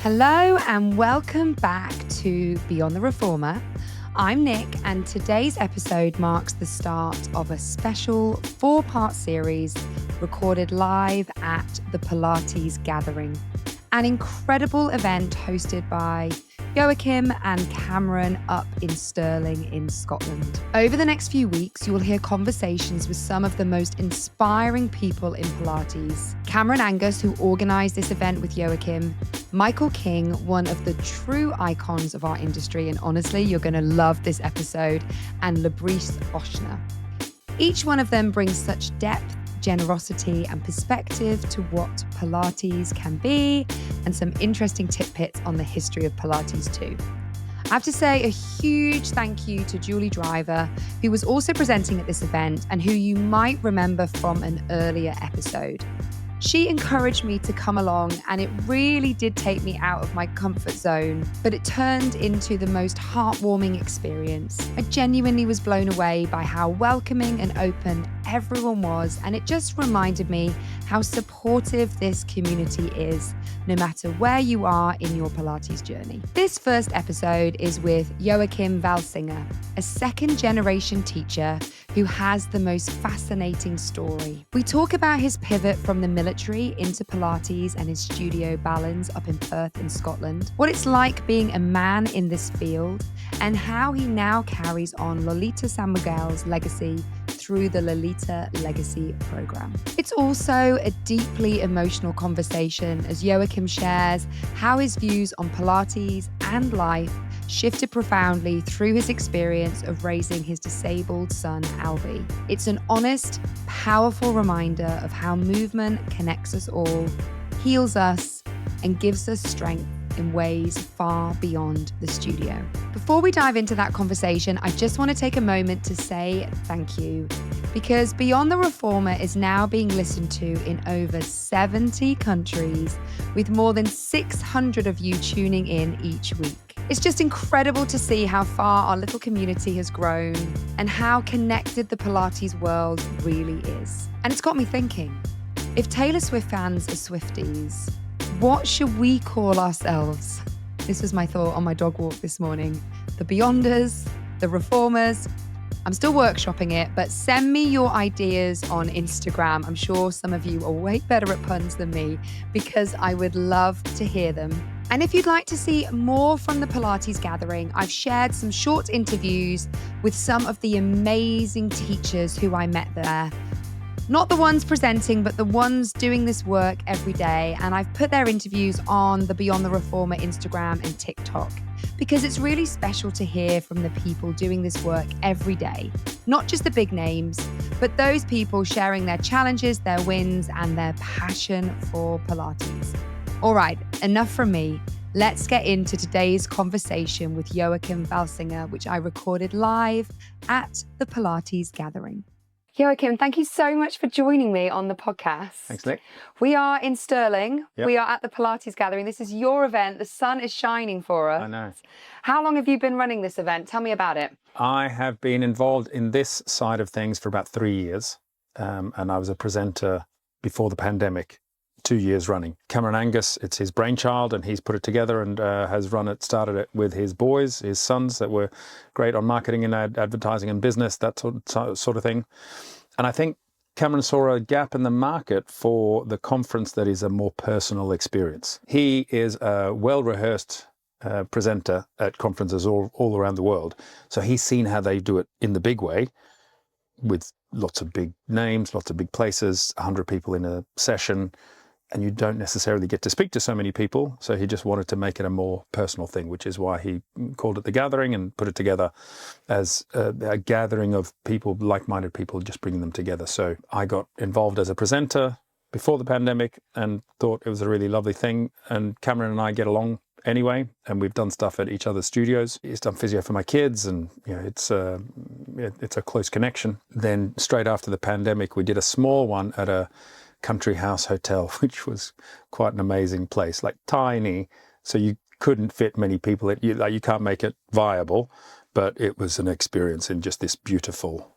Hello and welcome back to Beyond the Reformer. I'm Nick, and today's episode marks the start of a special 4-part series recorded live at the Pilates Gathering, an incredible event hosted by Joakim and Cameron up in Stirling in Scotland. Over the next few weeks, you will hear conversations with some of the most inspiring people in Pilates. Cameron Angus, who organised this event with Joakim, Michael King, one of the true icons of our industry, and honestly, you're going to love this episode, and Labrice Ochner. Each one of them brings such depth, generosity and perspective to what Pilates can be, and some interesting tidbits on the history of Pilates too. I have to say a huge thank you to Julie Driver, who was also presenting at this event and who you might remember from an earlier episode. She encouraged me to come along, and it really did take me out of my comfort zone, but it turned into the most heartwarming experience. I genuinely was blown away by how welcoming and open everyone was, and it just reminded me how supportive this community is, no matter where you are in your Pilates journey. This first episode is with Joakim Valsinge, a second-generation teacher who has the most fascinating story. We talk about his pivot from the military into Pilates and his studio Balance up in Perth in Scotland, what it's like being a man in this field, and how he now carries on Lolita San Miguel's legacy through the Lolita Legacy program. It's also a deeply emotional conversation as Joakim shares how his views on Pilates and life shifted profoundly through his experience of raising his disabled son, Albi. It's an honest, powerful reminder of how movement connects us all, heals us, and gives us strength in ways far beyond the studio. Before we dive into that conversation, I just want to take a moment to say thank you, because Beyond the Reformer is now being listened to in over 70 countries, with more than 600 of you tuning in each week. It's just incredible to see how far our little community has grown and how connected the Pilates world really is. And it's got me thinking, if Taylor Swift fans are Swifties, what should we call ourselves? This was my thought on my dog walk this morning. The Beyonders, the Reformers. I'm still workshopping it, but send me your ideas on Instagram. I'm sure some of you are way better at puns than me, because I would love to hear them. And if you'd like to see more from the Pilates Gathering, I've shared some short interviews with some of the amazing teachers who I met there. Not the ones presenting, but the ones doing this work every day. And I've put their interviews on the Beyond the Reformer Instagram and TikTok, because it's really special to hear from the people doing this work every day. Not just the big names, but those people sharing their challenges, their wins, and their passion for Pilates. All right, enough from me. Let's get into today's conversation with Joakim Valsinge, which I recorded live at the Pilates Gathering. Joakim, thank you so much for joining me on the podcast. Thanks, Nick. We are in Stirling. Yep. We are at the Pilates Gathering. This is your event. The sun is shining for us. I know. How long have you been running this event? Tell me about it. I have been involved in this side of things for about 3 years, and I was a presenter before the pandemic, 2 years running. Cameron Angus, it's his brainchild, and he's put it together and has started it with his boys, his sons that were great on marketing and advertising and business, that sort of thing. And I think Cameron saw a gap in the market for the conference that is a more personal experience. He is a well-rehearsed presenter at conferences all around the world. So he's seen how they do it in the big way, with lots of big names, lots of big places, 100 people in a session, and you don't necessarily get to speak to so many people. So he just wanted to make it a more personal thing, which is why he called it the Gathering and put it together as a gathering of people, like-minded people, just bringing them together. So I got involved as a presenter before the pandemic and thought it was a really lovely thing. And Cameron and I get along anyway, and we've done stuff at each other's studios. He's done physio for my kids, and it's a close connection. Then straight after the pandemic, we did a small one at a country house hotel, which was quite an amazing place, like tiny, so you couldn't fit many people. You can't make it viable, but it was an experience in just this beautiful,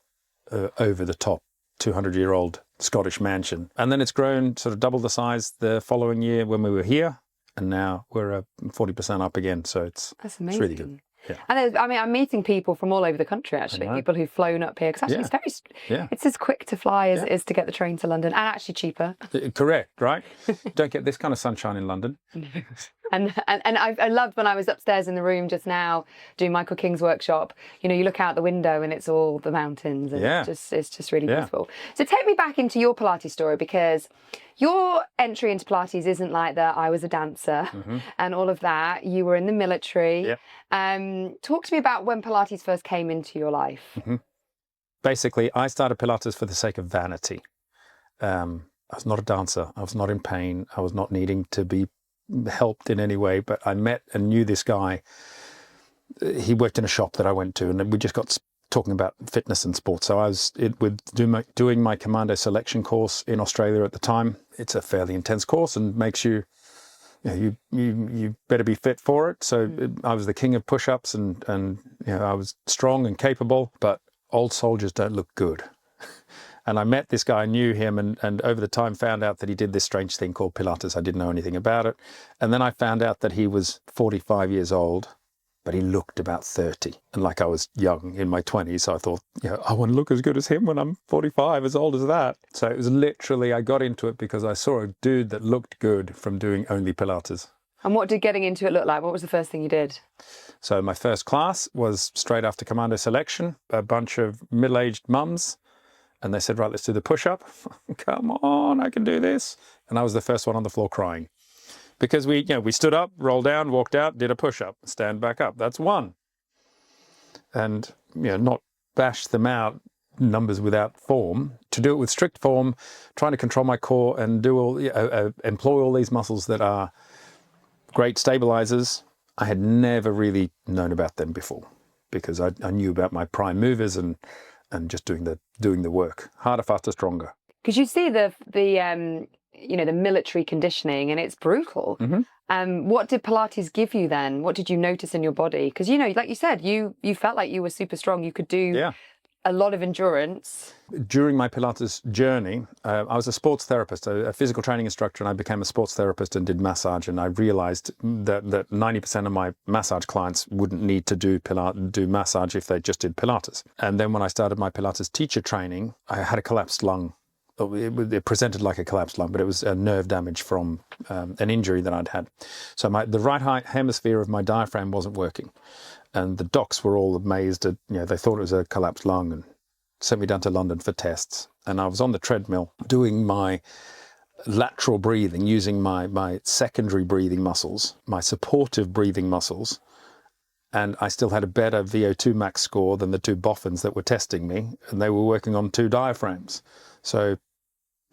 over-the-top 200-year-old Scottish mansion. And then it's grown sort of double the size the following year when we were here. and now we're 40% up again. So That's it's amazing. really good. Yeah. And I'm meeting people from all over the country, actually, people who've flown up here, because actually it's as quick to fly as it is to get the train to London, and actually cheaper. Correct, right? Don't get this kind of sunshine in London. And I loved when I was upstairs in the room just now doing Michael King's workshop. You know, you look out the window and it's all the mountains, and it's just really beautiful. So take me back into your Pilates story, because your entry into Pilates isn't like that. I was a dancer and all of that. You were in the military. Talk to me about when Pilates first came into your life. Basically, I started Pilates for the sake of vanity. I was not a dancer. I was not in pain. I was not needing to be helped in any way, but I met and knew this guy. He worked in a shop that I went to, and we just got talking about fitness and sports. So I was doing my commando selection course in Australia at the time. It's a fairly intense course and makes you better be fit for it. So I was the king of push-ups, and I was strong and capable, but old soldiers don't look good. And I met this guy, I knew him, and over the time found out that he did this strange thing called Pilates. I didn't know anything about it. And then I found out that he was 45 years old, but he looked about 30. And like I was young in my 20s, so I thought, I want to look as good as him when I'm 45, as old as that. So it was literally, I got into it because I saw a dude that looked good from doing only Pilates. And what did getting into it look like? What was the first thing you did? So my first class was straight after commando selection, a bunch of middle-aged mums. And they said, right, let's do the push-up. Come on, I can do this. And I was the first one on the floor crying. Because we stood up, rolled down, walked out, did a push-up, stand back up. That's one. And, not bash them out, numbers without form. To do it with strict form, trying to control my core and do employ all these muscles that are great stabilizers. I had never really known about them before, because I knew about my prime movers and just doing the work, harder, faster, stronger. Because you see the military conditioning, and it's brutal. What did Pilates give you then? What did you notice in your body? Because like you said, you felt like you were super strong. You could do a lot of endurance. During my Pilates journey, I was a sports therapist, a physical training instructor, and I became a sports therapist and did massage. And I realized that 90% of my massage clients wouldn't need to do massage if they just did Pilates. And then when I started my Pilates teacher training, I had a collapsed lung. It presented like a collapsed lung, but it was a nerve damage from an injury that I'd had. So the right hemisphere of my diaphragm wasn't working. And the docs were all amazed at, they thought it was a collapsed lung, and sent me down to London for tests. And I was on the treadmill doing my lateral breathing, using my secondary breathing muscles, my supportive breathing muscles. And I still had a better VO2 max score than the two boffins that were testing me. And they were working on two diaphragms. So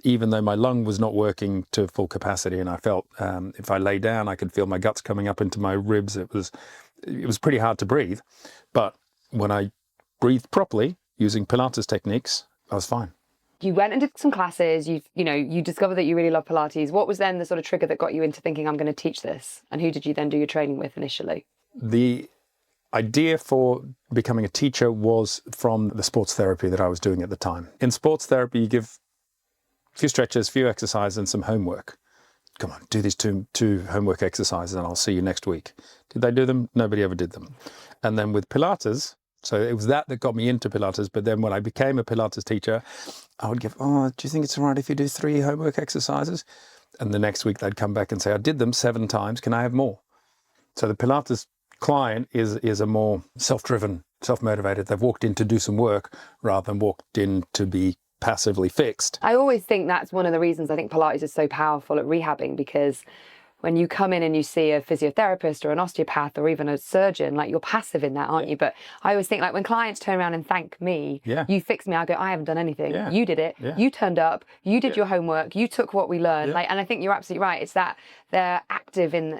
even though my lung was not working to full capacity, and I felt if I lay down, I could feel my guts coming up into my ribs. It was pretty hard to breathe. But when I breathed properly using Pilates techniques, I was fine. You went and did some classes. You discovered that you really love Pilates. What was then the sort of trigger that got you into thinking, I'm going to teach this? And who did you then do your training with initially? The idea for becoming a teacher was from the sports therapy that I was doing at the time. In sports therapy, you give a few stretches, a few exercises, and some homework. Come on, do these two homework exercises and I'll see you next week. Did they do them? Nobody ever did them. And then with Pilates, so it was that got me into Pilates. But then when I became a Pilates teacher, I would give, do you think it's all right if you do 3 homework exercises? And the next week they'd come back and say, I did them 7 times. Can I have more? So the Pilates client is a more self-driven, self-motivated. They've walked in to do some work rather than walked in to be passively fixed. I always think that's one of the reasons I think Pilates is so powerful at rehabbing, because when you come in and you see a physiotherapist or an osteopath or even a surgeon, like, you're passive in that, aren't you? But I always think, like, when clients turn around and thank me, you fix me, I go, I haven't done anything. You did it. You turned up. You did your homework. You took what we learned. And I think you're absolutely right. It's that they're active in,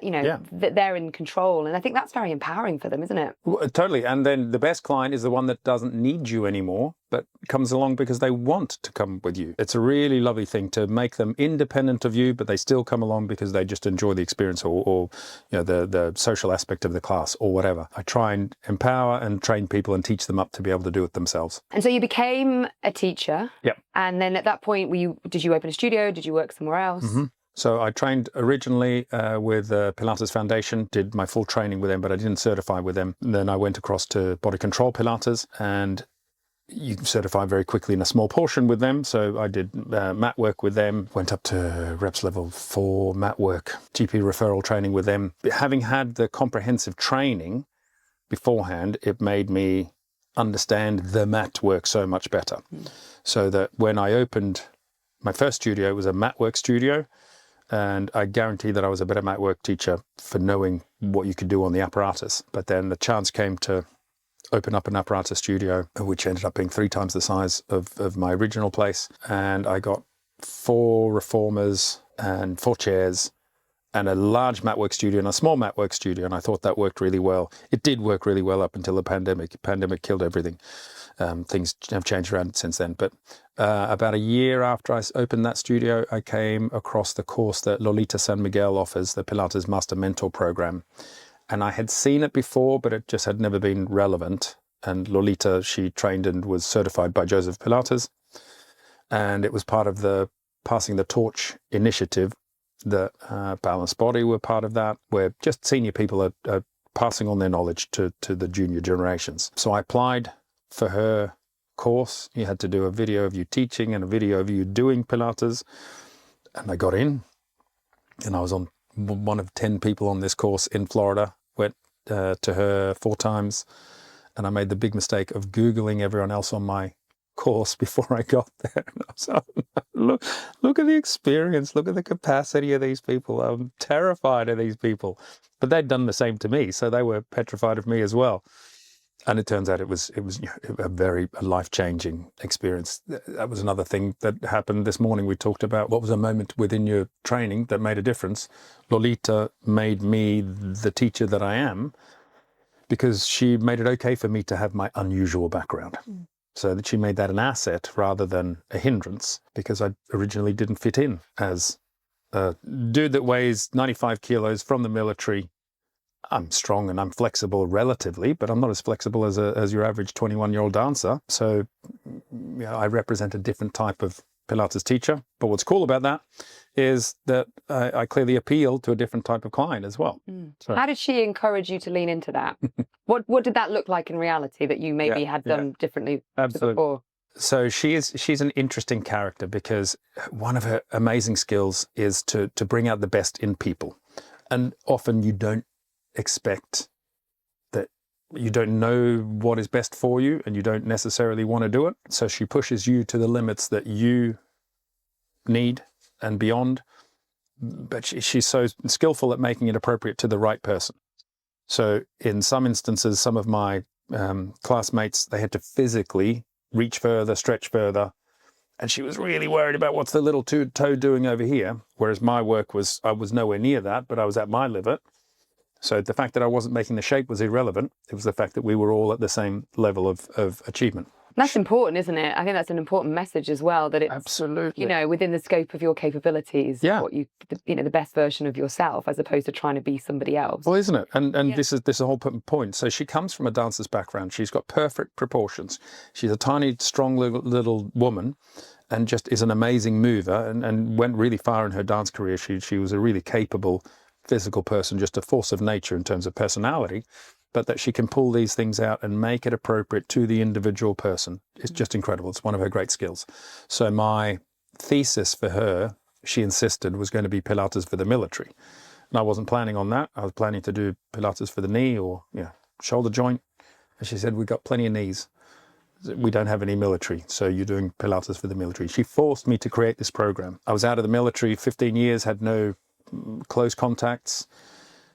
that they're in control. And I think that's very empowering for them, isn't it? Well, totally. And then the best client is the one that doesn't need you anymore, but comes along because they want to come with you. It's a really lovely thing to make them independent of you, but they still come along because they just enjoy the experience or the social aspect of the class or whatever. I try and empower and train people and teach them up to be able to do it themselves. And so you became a teacher. Yep. And then at that point, did you open a studio? Did you work somewhere else? Mm-hmm. So I trained originally with Pilates Foundation, did my full training with them, but I didn't certify with them. And then I went across to Body Control Pilates, and you can certify very quickly in a small portion with them. So I did mat work with them, went up to reps level 4 mat work, GP referral training with them. Having had the comprehensive training beforehand, it made me understand the mat work so much better. So that when I opened my first studio, it was a mat work studio. And I guarantee that I was a better mat work teacher for knowing what you could do on the apparatus. But then the chance came to open up an apparatus studio, which ended up being 3 times the size of my original place. And I got 4 reformers and 4 chairs and a large mat work studio and a small mat work studio. And I thought that worked really well. It did work really well up until the pandemic. The pandemic killed everything. Things have changed around since then. But about a year after I opened that studio, I came across the course that Lolita San Miguel offers, the Pilates Master Mentor Program. And I had seen it before, but it just had never been relevant. And Lolita, she trained and was certified by Joseph Pilates. And it was part of the Passing the Torch initiative that Balanced Body were part of that, where just senior people are passing on their knowledge to the junior generations. So I applied for her course. You had to do a video of you teaching and a video of you doing Pilates. And I got in, and I was on one of 10 people on this course in Florida. Went to her 4 times, and I made the big mistake of Googling everyone else on my course before I got there. And I was like, look at the experience, look at the capacity of these people. I'm terrified of these people. But they'd done the same to me, so they were petrified of me as well. And it turns out it was a very life-changing experience. That was another thing that happened this morning. We talked about what was a moment within your training that made a difference. Lolita made me the teacher that I am because she made it okay for me to have my unusual background. So that she made that an asset rather than a hindrance, because I originally didn't fit in as a dude that weighs 95 kilos from the military. I'm strong and I'm flexible relatively, but I'm not as flexible as your average 21-year-old dancer. So I represent a different type of Pilates teacher. But what's cool about that is that I clearly appeal to a different type of client as well. So, how did she encourage you to lean into that? What did that look like in reality that you maybe had done differently before? So she's an interesting character because one of her amazing skills is to bring out the best in people. And often you don't expect that, you don't know what is best for you and you don't necessarily want to do it. So she pushes you to the limits that you need and beyond. But she's so skillful at making it appropriate to the right person. So in some instances, some of my classmates, they had to physically reach further, stretch further. And she was really worried about what's the little toe doing over here. Whereas my work was, I was nowhere near that, but I was at my limit. So the fact that I wasn't making the shape was irrelevant. It was the fact that we were all at the same level of achievement. That's important, isn't it? I think that's an important message as well, that it's, absolutely, you know, within the scope of your capabilities, what you know, the best version of yourself, as opposed to trying to be somebody else. Well, isn't it? And this is a whole point. So she comes from a dancer's background. She's got perfect proportions. She's a tiny, strong little woman, and just is an amazing mover, and went really far in her dance career. She was a really capable physical person, just a force of nature in terms of personality, but that she can pull these things out and make it appropriate to the individual person. It's just incredible. It's one of her great skills. So my thesis for her, she insisted, was going to be Pilates for the military. And I wasn't planning on that. I was planning to do Pilates for the knee or shoulder joint. And she said, we've got plenty of knees. We don't have any military, so you're doing Pilates for the military. She forced me to create this program. I was out of the military 15 years, had no close contacts,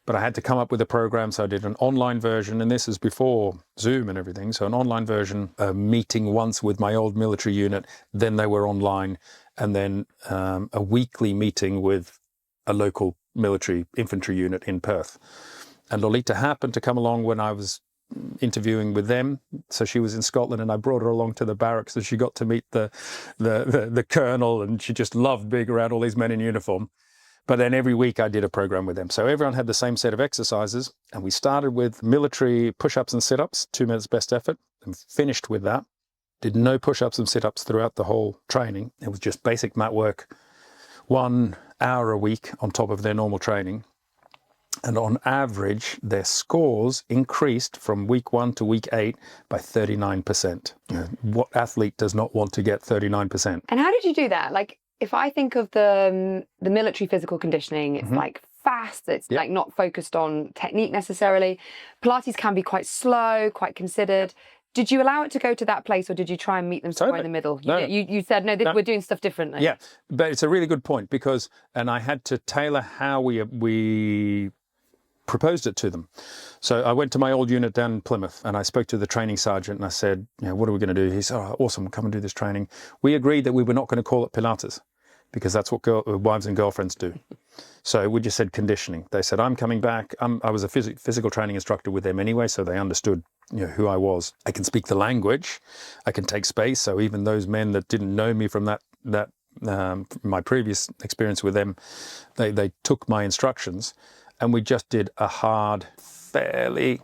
but I had to come up with a program. So I did an online version, and this is before Zoom and everything. So an online version, a meeting once with my old military unit, then they were online, and then a weekly meeting with a local military infantry unit in Perth. And Lolita happened to come along when I was interviewing with them. So she was in Scotland, and I brought her along to the barracks, and she got to meet the colonel, and she just loved being around all these men in uniform. But then every week I did a program with them. So everyone had the same set of exercises, and we started with military push-ups and sit-ups, 2 minutes best effort, and finished with that. Did no push-ups and sit-ups throughout the whole training. It was just basic mat work, 1 hour a week on top of their normal training. And on average, their scores increased from week 1 to week 8 by 39%. What athlete does not want to get 39%? And how did you do that? Like, if I think of the military physical conditioning, it's like fast, it's like not focused on technique necessarily. Pilates can be quite slow, quite considered. Did you allow it to go to that place, or did you try and meet them somewhere in the middle? You said, no, we're doing stuff differently. Yeah, but it's a really good point because, and I had to tailor how we proposed it to them. So I went to my old unit down in Plymouth and I spoke to the training sergeant and I said, what are we going to do? He said, oh, awesome, come and do this training. We agreed that we were not going to call it Pilates because that's what wives and girlfriends do. So we just said conditioning. They said, I'm coming back. I was a physical training instructor with them anyway, so they understood who I was. I can speak the language. I can take space. So even those men that didn't know me from my previous experience with them, they took my instructions. And we just did a hard, fairly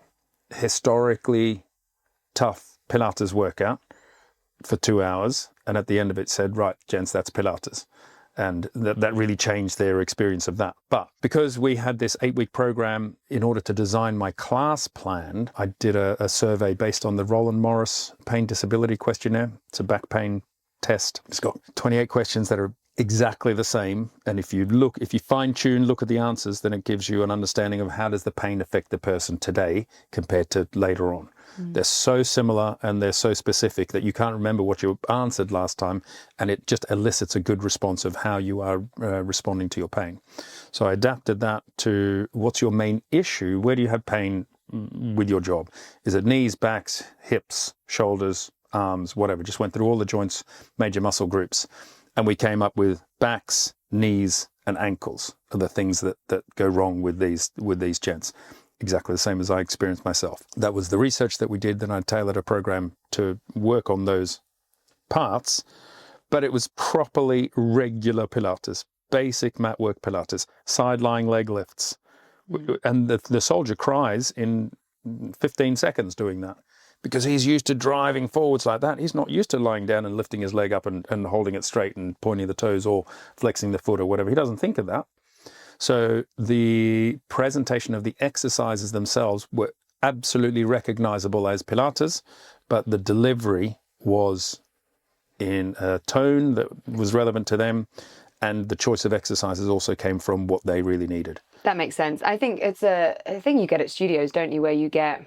historically tough Pilates workout for 2 hours. And at the end of it said, right, gents, that's Pilates. And that really changed their experience of that. But because we had this 8-week program, in order to design my class plan, I did a survey based on the Roland Morris Pain Disability Questionnaire. It's a back pain test. It's got 28 questions that are exactly the same, and if you fine-tune, look at the answers, then it gives you an understanding of how does the pain affect the person today compared to later on. They're so similar and they're so specific that you can't remember what you answered last time, and it just elicits a good response of how you are responding to your pain. So I adapted that to what's your main issue, where do you have pain with your job? Is it knees, backs, hips, shoulders, arms, whatever? Just went through all the joints, major muscle groups. And we came up with backs, knees, and ankles are the things that go wrong with these gents. Exactly the same as I experienced myself. That was the research that we did. Then I tailored a program to work on those parts, but it was properly regular Pilates, basic mat work Pilates, side-lying leg lifts. And the soldier cries in 15 seconds doing that, because he's used to driving forwards like that. He's not used to lying down and lifting his leg up and holding it straight and pointing the toes or flexing the foot or whatever. He doesn't think of that. So the presentation of the exercises themselves were absolutely recognizable as Pilates, but the delivery was in a tone that was relevant to them, and the choice of exercises also came from what they really needed. That makes sense. I think it's a thing you get at studios, don't you, where you get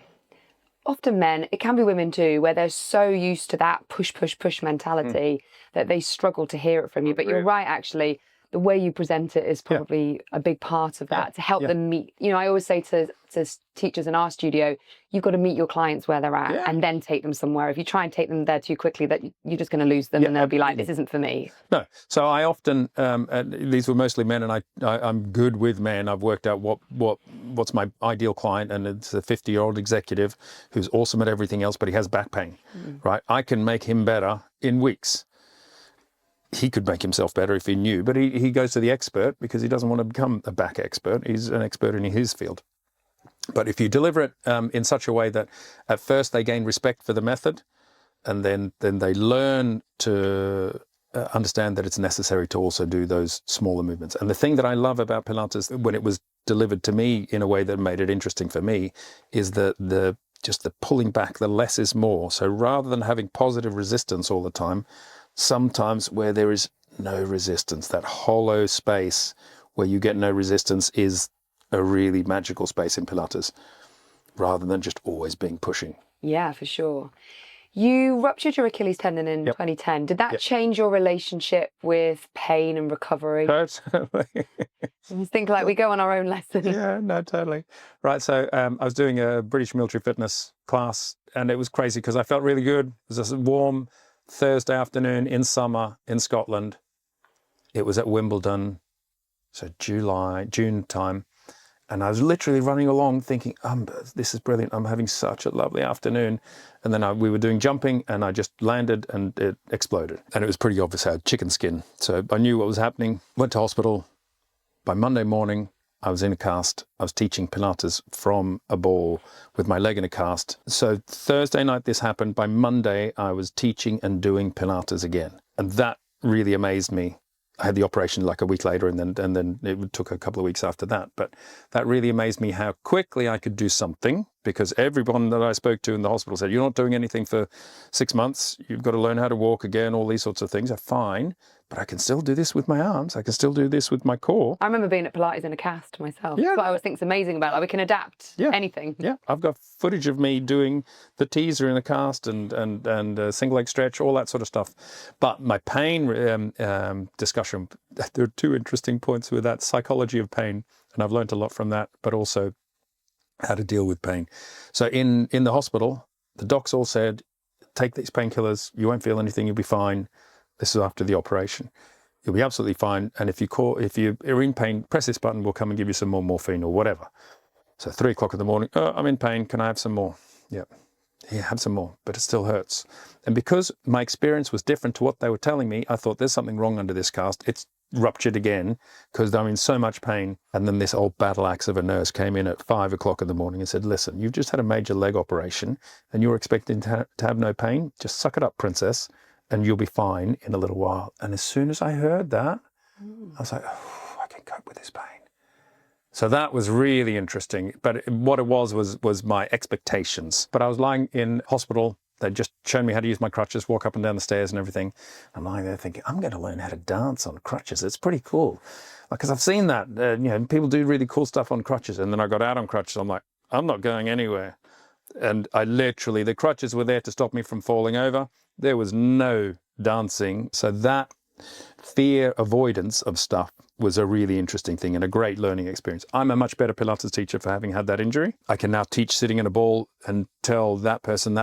often men, it can be women too, where they're so used to that push mentality that they struggle to hear it from you. But you're right, actually, the way you present it is probably a big part of that to help them meet. I always say to teachers in our studio, you've got to meet your clients where they're at and then take them somewhere. If you try and take them there too quickly, that you're just going to lose them and they'll be like, this isn't for me. No. So I often, these were mostly men, and I'm good with men. I've worked out what's my ideal client, and it's a 50-year-old executive who's awesome at everything else, but he has back pain, right? I can make him better in weeks. He could make himself better if he knew, but he goes to the expert because he doesn't want to become a back expert. He's an expert in his field. But if you deliver it in such a way that at first they gain respect for the method, and then they learn to understand that it's necessary to also do those smaller movements. And the thing that I love about Pilates, when it was delivered to me in a way that made it interesting for me, is the pulling back, the less is more. So rather than having positive resistance all the time, sometimes where there is no resistance, that hollow space where you get no resistance is a really magical space in Pilates, rather than just always being pushing. Yeah, for sure. You ruptured your Achilles tendon in 2010. Did that change your relationship with pain and recovery? Totally. I just think like we go on our own lesson. Yeah, no, totally. Right, so I was doing a British military fitness class, and it was crazy because I felt really good. It was a warm Thursday afternoon in summer in Scotland. It was at Wimbledon, so June time. And I was literally running along thinking, this is brilliant. I'm having such a lovely afternoon. And then we were doing jumping, and I just landed and it exploded. And it was pretty obvious I had chicken skin. So I knew what was happening, went to hospital. By Monday morning, I was in a cast. I was teaching Pilates from a ball with my leg in a cast. So Thursday night this happened. By Monday, I was teaching and doing Pilates again. And that really amazed me I had the operation like a week later, and then it took a couple of weeks after that. But that really amazed me how quickly I could do something, because everyone that I spoke to in the hospital said, you're not doing anything for 6 months. You've got to learn how to walk again, all these sorts of things are fine. But I can still do this with my arms. I can still do this with my core. I remember being at Pilates in a cast myself. Yeah. That's what I always think is amazing about it. Like, we can adapt anything. Yeah, I've got footage of me doing the teaser in a cast and single leg stretch, all that sort of stuff. But my pain discussion, there are two interesting points with that: psychology of pain, and I've learned a lot from that, but also how to deal with pain. So in the hospital, the docs all said, take these painkillers, you won't feel anything, you'll be fine. This is after the operation. You'll be absolutely fine. And if you're in pain, press this button, we'll come and give you some more morphine or whatever. So 3 o'clock in the morning, I'm in pain, can I have some more? Yeah, have some more, but it still hurts. And because my experience was different to what they were telling me, I thought there's something wrong under this cast. It's ruptured again because I'm in so much pain. And then this old battle axe of a nurse came in at 5 o'clock in the morning and said, listen, you've just had a major leg operation and you're expecting to have no pain. Just suck it up, princess, and you'll be fine in a little while. And as soon as I heard that, I was like, oh, I can cope with this pain. So that was really interesting. But what it was my expectations. But I was lying in hospital. They'd just shown me how to use my crutches, walk up and down the stairs and everything. I'm lying there thinking, I'm going to learn how to dance on crutches. It's pretty cool. Because I've seen that, people do really cool stuff on crutches. And then I got out on crutches. I'm like, I'm not going anywhere. And the crutches were there to stop me from falling over. There was no dancing. So that fear avoidance of stuff was a really interesting thing and a great learning experience. I'm a much better Pilates teacher for having had that injury. I can now teach sitting in a ball and tell that person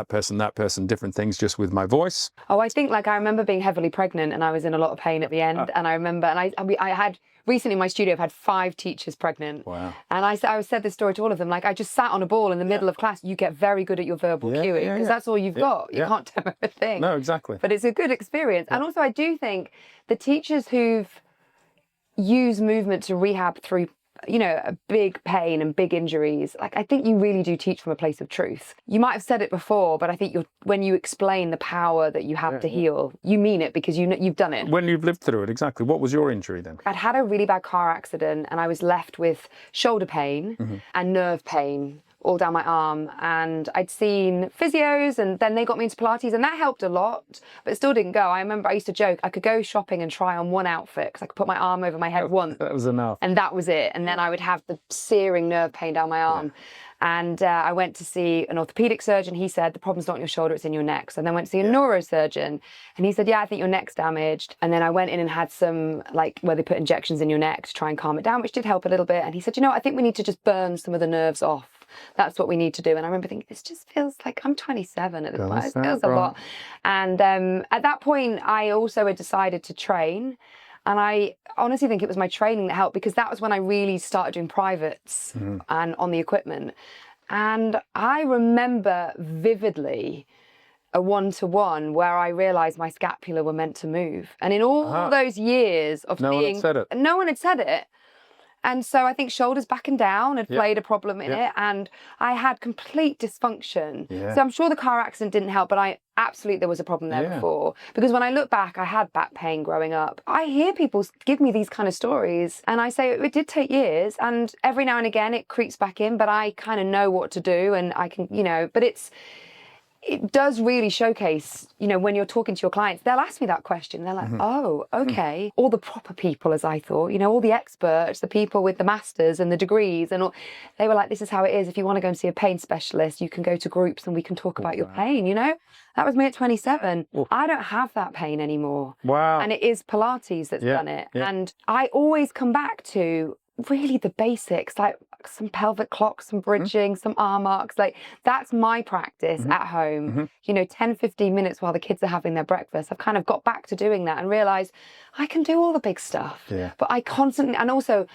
different things just with my voice. Oh, I think I remember being heavily pregnant and I was in a lot of pain at the end. And I remember, I had recently in my studio, I've had 5 teachers pregnant. Wow. And I said this story to all of them. I just sat on a ball in the middle of class. You get very good at your verbal cueing because that's all you've got. You can't demo a thing. No, exactly. But it's a good experience. And also I do think the teachers who've used movement to rehab through a big pain and big injuries, I think you really do teach from a place of truth. You might have said it before, but I think when you explain the power that you have to heal, you mean it because you've done it. When you've lived through it, exactly. What was your injury then? I'd had a really bad car accident and I was left with shoulder pain and nerve pain all down my arm, and I'd seen physios and then they got me into Pilates and that helped a lot, but it still didn't go. I remember I used to joke I could go shopping and try on one outfit because I could put my arm over my head once. That was enough. And that was it. And then I would have the searing nerve pain down my arm. And I went to see an orthopedic surgeon. He said, the problem's not in your shoulder, it's in your neck. So then went to see a neurosurgeon. And he said, yeah, I think your neck's damaged. And then I went in and had some, where they put injections in your neck to try and calm it down, which did help a little bit. And he said, I think we need to just burn some of the nerves off. That's what we need to do. And I remember thinking, this just feels like I'm 27 at this point. It feels a lot. And at that point, I also had decided to train. And I honestly think it was my training that helped because that was when I really started doing privates and on the equipment. And I remember vividly a one-to-one where I realised my scapula were meant to move. And in all those years of no one had said it. No one had said it. And so I think shoulders back and down had played a problem in it, and I had complete dysfunction. So I'm sure the car accident didn't help, but there was a problem there before. Because when I look back, I had back pain growing up. I hear people give me these kind of stories and I say it did take years, and every now and again it creeps back in, but I kind of know what to do and I can, but it does really showcase, when you're talking to your clients, they'll ask me that question. They're like, oh, okay. All the proper people, as I thought, all the experts, the people with the masters and the degrees and all, they were like, this is how it is. If you want to go and see a pain specialist, you can go to groups and we can talk about your pain, That was me at 27. I don't have that pain anymore. Wow. And it is Pilates that's done it. And I always come back to really the basics, like some pelvic clocks, some bridging, some arm arcs. That's my practice at home. 10, 15 minutes while the kids are having their breakfast. I've kind of got back to doing that and realized I can do all the big stuff. But I constantly, and also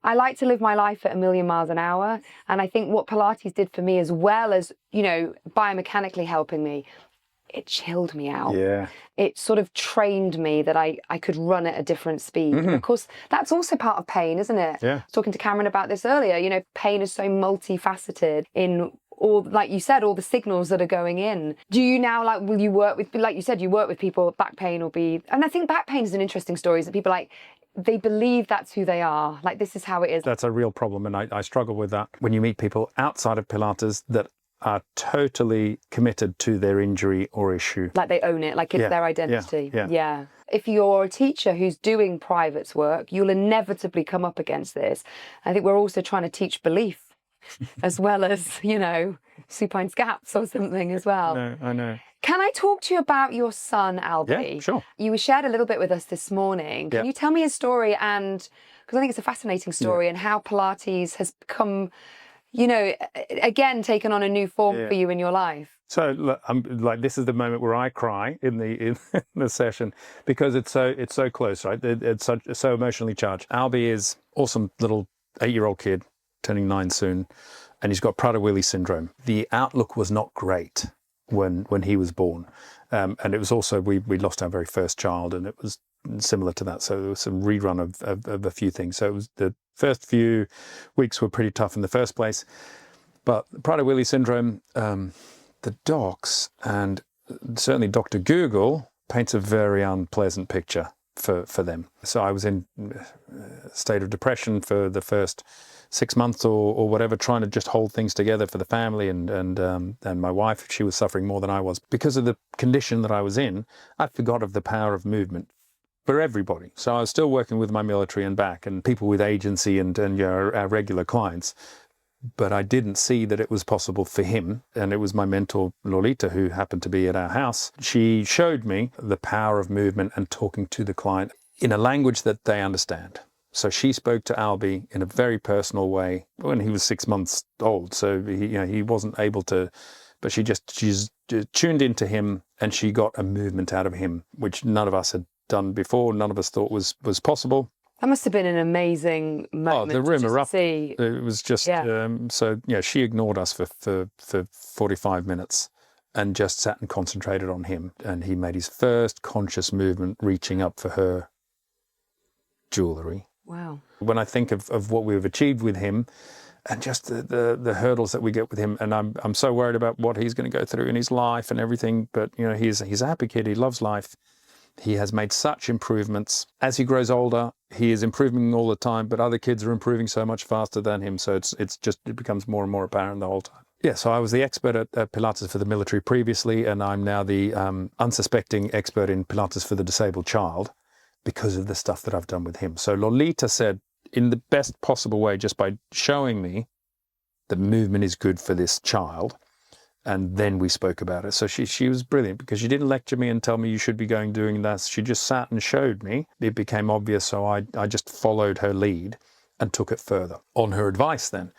I like to live my life at 1,000,000 miles an hour. And I think what Pilates did for me, as well as, biomechanically helping me, it chilled me out. It sort of trained me that I could run at a different speed. And of course, that's also part of pain, isn't it? I was talking to Cameron about this earlier. Pain is so multifaceted in all, like you said, all the signals that are going in. Do you now, like, will you work with, like you said, you work with people, back pain will be, and I think back pain is an interesting story, is that people like, they believe that's who they are. Like, this is how it is. That's a real problem, and I struggle with that. When you meet people outside of Pilates that are totally committed to their injury or issue. Like they own it, like it's their identity. Yeah. If you're a teacher who's doing private work, you'll inevitably come up against this. I think we're also trying to teach belief as well as, you know, supine scaps or something as well. No, I know. Can I talk to you about your son, Albie? Yeah, sure. You shared a little bit with us this morning. Can you tell me his story? And because I think it's a fascinating story, and how Pilates has become, you know, again, taken on a new form for you in your life. So look, I'm like, this is the moment where I cry in the session, because it's so close, right? It's so emotionally charged. Albie is awesome little 8-year-old kid, turning 9 soon, and he's got Prader-Willi syndrome. The outlook was not great when he was born, and it was also, we lost our very first child, and it was similar to that. So there was some rerun of a few things. So it was, the first few weeks were pretty tough in the first place, but Prader-Willi syndrome, the docs and certainly Dr. Google paints a very unpleasant picture for them. So I was in a state of depression for the first 6 months or whatever, trying to just hold things together for the family, and my wife, she was suffering more than I was. Because of the condition that I was in, I forgot of the power of movement for everybody. So I was still working with my military and back, and people with agency, and you know, our regular clients. But I didn't see that it was possible for him. And it was my mentor, Lolita, who happened to be at our house. She showed me the power of movement and talking to the client in a language that they understand. So she spoke to Albie in a very personal way when he was 6 months old. So he wasn't able to, but she's tuned into him, and she got a movement out of him, which none of us had done before. None of us thought was possible. That must have been an amazing moment. Oh, the room erupted. It was just, so yeah, she ignored us for 45 minutes and just sat and concentrated on him. And he made his first conscious movement, reaching up for her jewellery. Wow. When I think of what we've achieved with him, and just the hurdles that we get with him, and I'm so worried about what he's going to go through in his life and everything, but you know, he's a happy kid, he loves life. He has made such improvements. As he grows older, he is improving all the time, but other kids are improving so much faster than him. So it becomes more and more apparent the whole time. Yeah, so I was the expert at Pilates for the military previously, and I'm now the unsuspecting expert in Pilates for the disabled child because of the stuff that I've done with him. So Lolita said, in the best possible way, just by showing me that movement is good for this child, and then we spoke about it. So she was brilliant, because she didn't lecture me and tell me you should be doing that. She just sat and showed me. It became obvious, so I just followed her lead and took it further. On her advice then,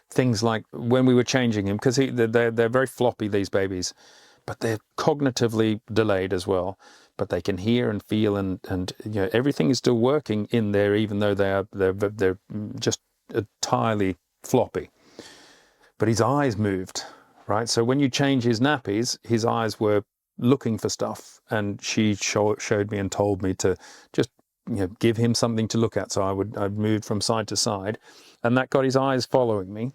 things like when we were changing him, because they're very floppy, these babies, but they're cognitively delayed as well. But they can hear and feel, and you know, everything is still working in there, even though they're just entirely floppy. But his eyes moved. Right, so when you change his nappies, his eyes were looking for stuff, and she showed me and told me to just give him something to look at. So I'd moved from side to side, and that got his eyes following me.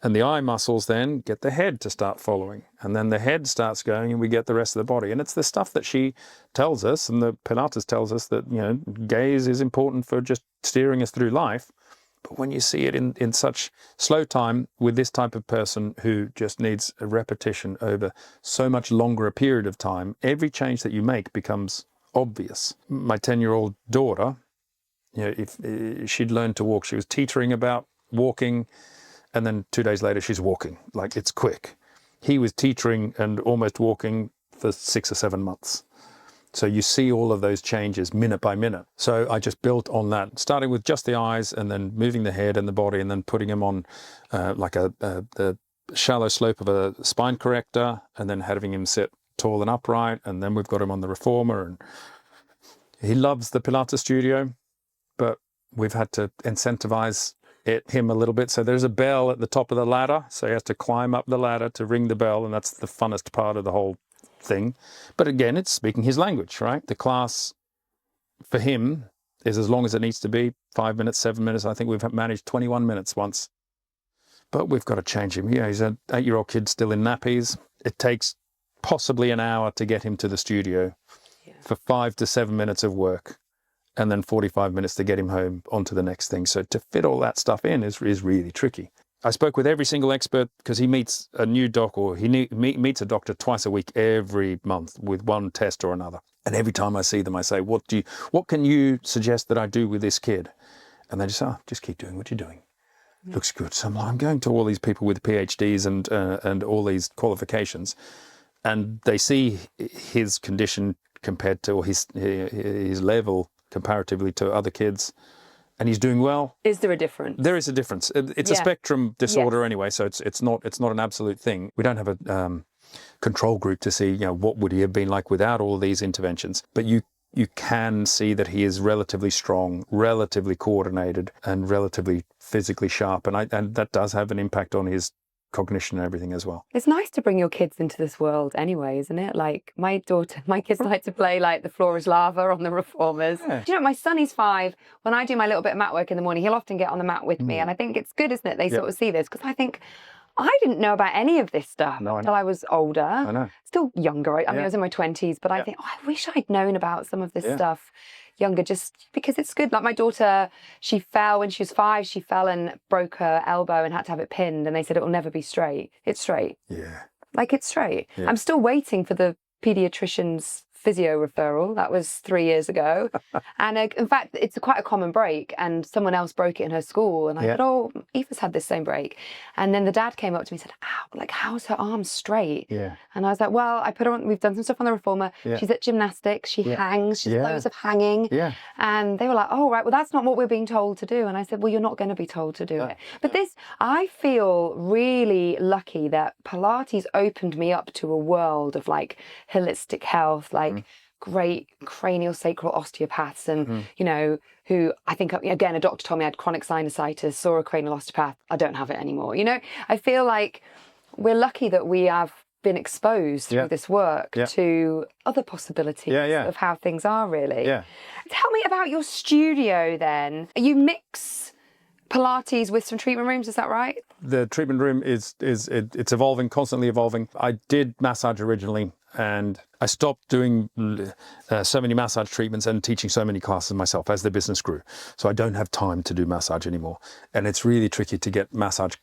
And the eye muscles then get the head to start following, and then the head starts going, and we get the rest of the body. And it's the stuff that she tells us, and the Pilates tells us, that gaze is important for just steering us through life. But when you see it in such slow time with this type of person who just needs a repetition over so much longer a period of time, every change that you make becomes obvious. My 10-year-old daughter, if she'd learned to walk, she was teetering about walking, and then 2 days later she's walking. Like, it's quick. He was teetering and almost walking for 6 or 7 months. So you see all of those changes minute by minute. So I just built on that, starting with just the eyes, and then moving the head and the body, and then putting him on the shallow slope of a spine corrector, and then having him sit tall and upright. And then we've got him on the reformer, and he loves the Pilates studio, but we've had to incentivize him a little bit. So there's a bell at the top of the ladder. So he has to climb up the ladder to ring the bell, and that's the funnest part of the whole thing. But again, it's speaking his language, right? The class for him is as long as it needs to be, 5 minutes, 7 minutes. I think we've managed 21 minutes once. but we've got to change him. He's an 8-year-old kid still in nappies. It takes possibly an hour to get him to the studio for 5 to 7 minutes of work, and then 45 minutes to get him home onto the next thing. So to fit all that stuff in is really tricky. I spoke with every single expert because he meets a new doc, or he meets a doctor twice a week every month with one test or another. And every time I see them, I say, what can you suggest that I do with this kid? And they just say, just keep doing what you're doing. Looks good. So I'm going to all these people with PhDs and all these qualifications, and they see his condition compared to, or his level comparatively to other kids, and he's doing well. Is there a difference? There is a difference. It's a spectrum disorder anyway, so it's not an absolute thing. We don't have a control group to see, what would he have been like without all these interventions. But you can see that he is relatively strong, relatively coordinated, and relatively physically sharp, and that does have an impact on his cognition and everything as well. It's nice to bring your kids into this world anyway, isn't it? Like my kids like to play like the floor is lava on the reformers. Yeah. My son, he's 5. When I do my little bit of mat work in the morning, he'll often get on the mat with me. And I think it's good, isn't it? They sort of see this, because I think I didn't know about any of this stuff until I was older. I know. Still younger. I mean, I was in my 20s, but I think, I wish I'd known about some of this stuff younger, just because it's good. Like my daughter, she fell when she was 5, she fell and broke her elbow and had to have it pinned, and they said it will never be straight. It's straight. Yeah. Like it's straight. Yeah. I'm still waiting for the pediatrician's physio referral. That was 3 years ago. And in fact, it's quite a common break, and someone else broke it in her school. And I said, oh, Aoife's had this same break. And then the dad came up to me and said, ow, like, how's her arm straight? Yeah. And I was like, well, I put her on, we've done some stuff on the reformer. Yeah. She's at gymnastics, she hangs, she's loads of hanging. Yeah. And they were like, oh, right, well, that's not what we're being told to do. And I said, well, you're not going to be told to do it. But I feel really lucky that Pilates opened me up to a world of like holistic health, like great cranial sacral osteopaths, and who I think, again, a doctor told me I had chronic sinusitis, saw a cranial osteopath, I don't have it anymore. I feel like we're lucky that we have been exposed through this work to other possibilities of how things are, really. Tell me about your studio then. You mix Pilates with some treatment rooms, is that right? The treatment room it's evolving, constantly evolving. I did massage originally, and I stopped doing so many massage treatments and teaching so many classes myself as the business grew. So I don't have time to do massage anymore. And it's really tricky to get massage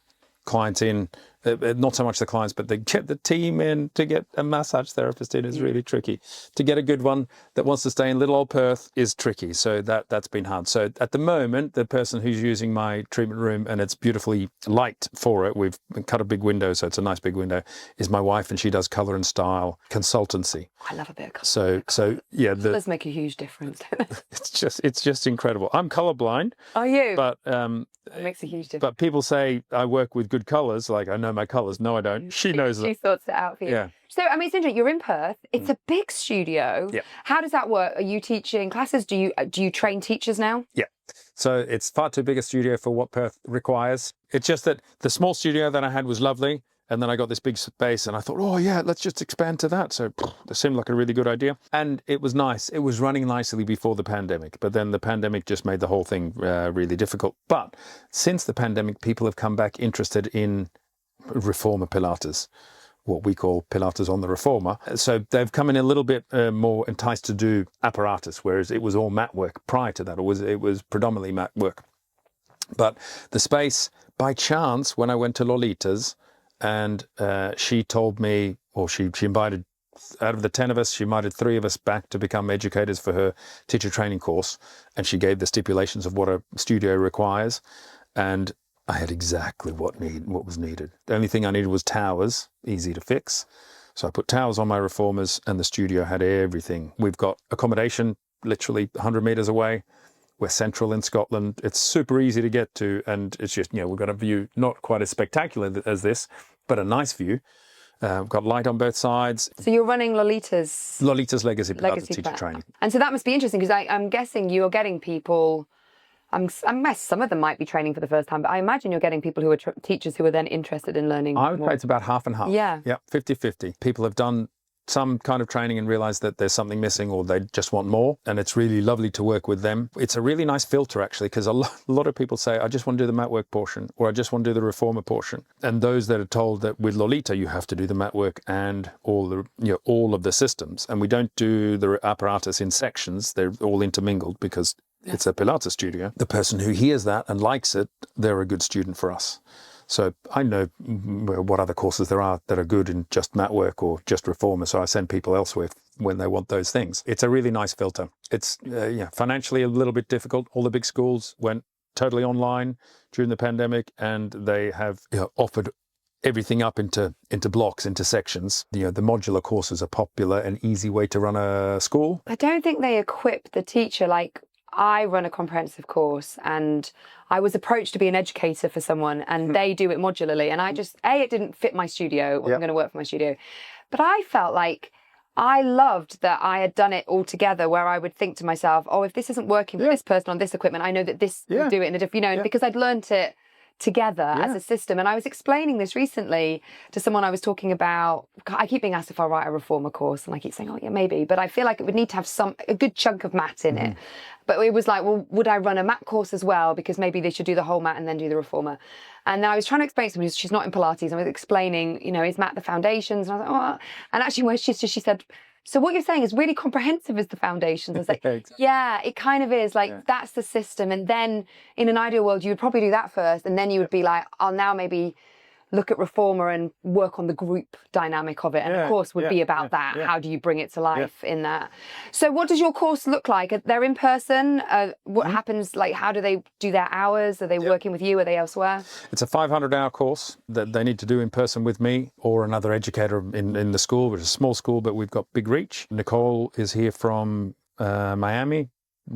clients in, not so much the clients, but to get the team in, to get a massage therapist in is really tricky. To get a good one that wants to stay in little old Perth is tricky. So that's been hard. So at the moment, the person who's using my treatment room, and it's beautifully light for it, we've cut a big window, so it's a nice big window, is my wife, and she does colour and style consultancy. I love a bit of colour. So yeah, it does make a huge difference. it's just incredible. I'm colourblind. Are you? But it makes a huge difference. But people say I work with good colours, like I know my colours. No, I don't. She knows that. She sorts it out for you. Yeah. So, I mean, it's interesting. You're in Perth. It's a big studio. Yeah. How does that work? Are you teaching classes? Do you train teachers now? Yeah. So it's far too big a studio for what Perth requires. It's just that the small studio that I had was lovely. And then I got this big space and I thought, oh yeah, let's just expand to that. So it seemed like a really good idea. And it was nice. It was running nicely before the pandemic, but then the pandemic just made the whole thing really difficult. But since the pandemic, people have come back interested in reformer Pilates, what we call Pilates on the reformer. So they've come in a little bit more enticed to do apparatus, whereas it was all mat work prior to that. It was predominantly mat work. But the space, by chance, when I went to Lolita's, and she told me, or she invited, out of the 10 of us, she invited 3 of us back to become educators for her teacher training course. And she gave the stipulations of what a studio requires. And I had exactly what was needed. The only thing I needed was towers, easy to fix. So I put towers on my reformers, and the studio had everything. We've got accommodation literally 100 metres away. We're central in Scotland. It's super easy to get to, and it's just, we've got a view not quite as spectacular as this, but a nice view. We've got light on both sides. So you're running Lolita's Legacy Pilates teacher training. And so that must be interesting, because I'm guessing you're getting people, some of them might be training for the first time, but I imagine you're getting people who are teachers who are then interested in learning I would say it's about half and half. Yeah. Yeah, 50-50. People have done some kind of training and realize that there's something missing or they just want more. And it's really lovely to work with them. It's a really nice filter, actually, because a lot of people say, I just want to do the mat work portion, or I just want to do the reformer portion. And those that are told that with Lolita, you have to do the mat work and all of the systems. And we don't do the apparatus in sections. They're all intermingled because it's a Pilates studio. The person who hears that and likes it, they're a good student for us. So I know what other courses there are that are good in just mat work or just reformer. So I send people elsewhere when they want those things. It's a really nice filter. It's financially a little bit difficult. All the big schools went totally online during the pandemic, and they have offered everything up into blocks, into sections. The modular courses are popular and easy way to run a school. I don't think they equip the teacher. Like, I run a comprehensive course and I was approached to be an educator for someone, and they do it modularly. And I just, it didn't fit my studio. It wasn't going to work for my studio. But I felt like I loved that I had done it all together, where I would think to myself, oh, if this isn't working for this person on this equipment, I know that this will do it in a different, because I'd learnt it together as a system. And I was explaining this recently to someone I was talking about. I keep being asked if I write a reformer course, and I keep saying, oh yeah, maybe, but I feel like it would need to have a good chunk of mat in it. But it was like, well, would I run a mat course as well? Because maybe they should do the whole mat and then do the reformer. And then I was trying to explain to someone, she's not in Pilates, I was explaining, is mat the foundations? And I was like, oh, and actually when she said, so what you're saying is really comprehensive as the foundations. I was like, Exactly. yeah, it kind of is. Like, that's the system. And then in an ideal world, you would probably do that first. And then you would be like, I'll now maybe look at reformer and work on the group dynamic of it. And of course would be about that. How do you bring it to life in that? So what does your course look like? They're in person? What happens? Like, how do they do their hours? Are they working with you? Are they elsewhere? It's a 500-hour course that they need to do in person with me or another educator in the school, which is a small school, but we've got big reach. Nicole is here from Miami.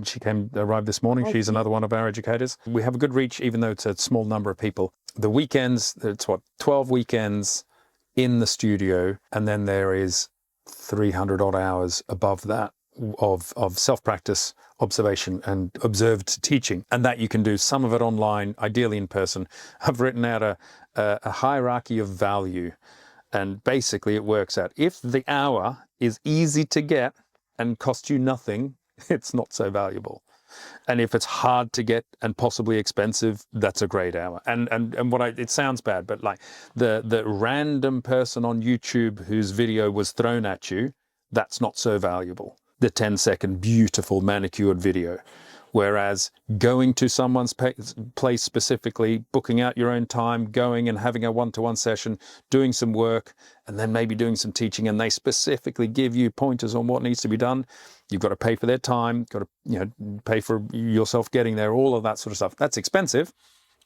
She arrived this morning. She's another one of our educators. We have a good reach, even though it's a small number of people. The weekends, it's 12 weekends in the studio, and then there is 300 odd hours above that of self-practice, observation and observed teaching. And that you can do some of it online, ideally in person. I've written out a hierarchy of value, and basically it works out. If the hour is easy to get and costs you nothing, it's not so valuable. And if it's hard to get and possibly expensive, that's a great hour. And it sounds bad, but like the random person on YouTube whose video was thrown at you, that's not so valuable. The 10-second beautiful manicured video. Whereas going to someone's place specifically, booking out your own time, going and having a one-to-one session, doing some work, and then maybe doing some teaching, and they specifically give you pointers on what needs to be done. You've got to pay for their time, got to pay for yourself getting there, all of that sort of stuff. That's expensive,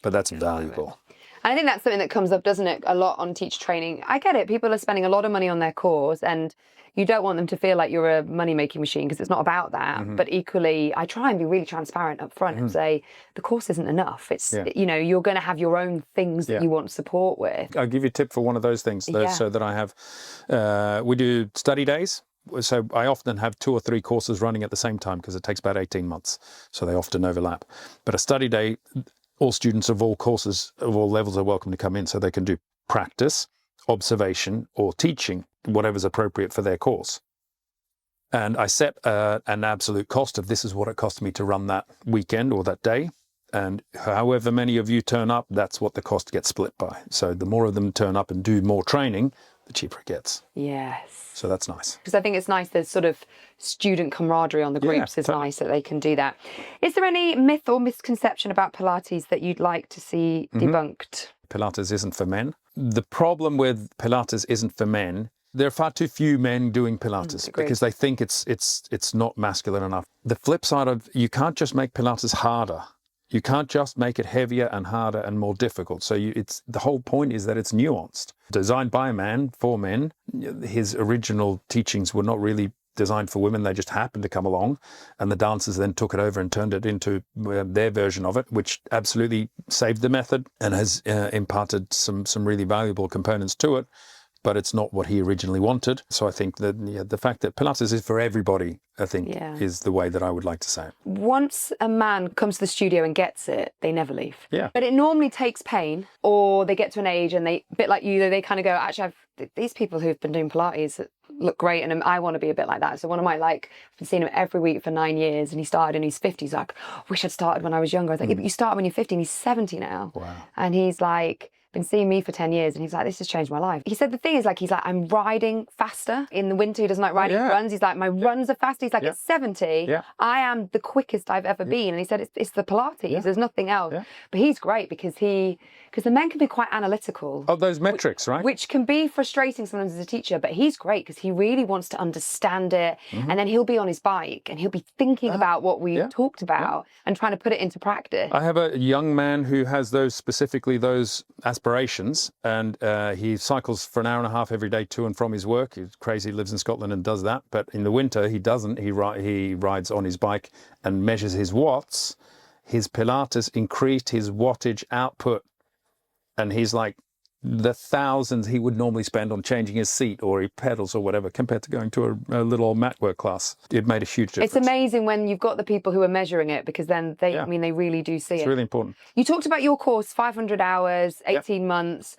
but that's valuable. And I think that's something that comes up, doesn't it, a lot on teacher training. I get it. People are spending a lot of money on their course, and you don't want them to feel like you're a money-making machine, because it's not about that. But equally, I try and be really transparent up front and say, the course isn't enough. It's, you're going to have your own things that you want support with. I'll give you a tip for one of those things, so that I have. We do study days. So I often have 2 or 3 courses running at the same time, because it takes about 18 months. So they often overlap. But a study day, all students of all courses, of all levels are welcome to come in, so they can do practice, observation, or teaching, whatever's appropriate for their course. And I set an absolute cost of, this is what it cost me to run that weekend or that day. And however many of you turn up, that's what the cost gets split by. So the more of them turn up and do more training, the cheaper it gets. Yes. So that's nice. Because I think it's nice, there's sort of student camaraderie on the groups. It's nice that they can do that. Is there any myth or misconception about Pilates that you'd like to see debunked? Pilates isn't for men. The problem with Pilates isn't for men, there are far too few men doing Pilates because they think it's not masculine enough. The flip side of, you can't just make Pilates harder. You can't just make it heavier and harder and more difficult. So the whole point is that it's nuanced. Designed by a man, for men. His original teachings were not really designed for women. They just happened to come along, and the dancers then took it over and turned it into their version of it, which absolutely saved the method and has imparted some really valuable components to it. But it's not what he originally wanted. So I think that the fact that Pilates is for everybody, I think, is the way that I would like to say it. Once a man comes to the studio and gets it, they never leave. Yeah. But it normally takes pain, or they get to an age and they, a bit like you, they kind of go, actually, these people who've been doing Pilates, look great, and I want to be a bit like that. So one of my, like, I've been seeing him every week for 9 years, and he started and he's 50. He's like, I wish I'd started when I was younger. I was like, yeah, but you started when you're 50, and he's 70 now. Wow. And he's like, been seeing me for 10 years, and he's like, this has changed my life. He said the thing is, like, he's like, I'm riding faster. In the winter, he doesn't like riding runs. He's like, my runs are faster. He's like, at 70, I am the quickest I've ever been. And he said, it's the Pilates. There's nothing else. But he's great because the men can be quite analytical. Oh, those metrics, right? Which can be frustrating sometimes as a teacher, but he's great because he really wants to understand it. And then he'll be on his bike and he'll be thinking about what we talked about and trying to put it into practice. I have a young man who has specifically those aspirations, and he cycles for an hour and a half every day to and from his work. He's crazy, lives in Scotland and does that. But in the winter, he doesn't. He rides on his bike and measures his watts. His Pilates increased his wattage output. And he's like, the thousands he would normally spend on changing his seat or he pedals or whatever, compared to going to a little mat work class. It made a huge difference. It's amazing when you've got the people who are measuring it, because then they really do see it. It's really important. You talked about your course, 500 hours, 18 months.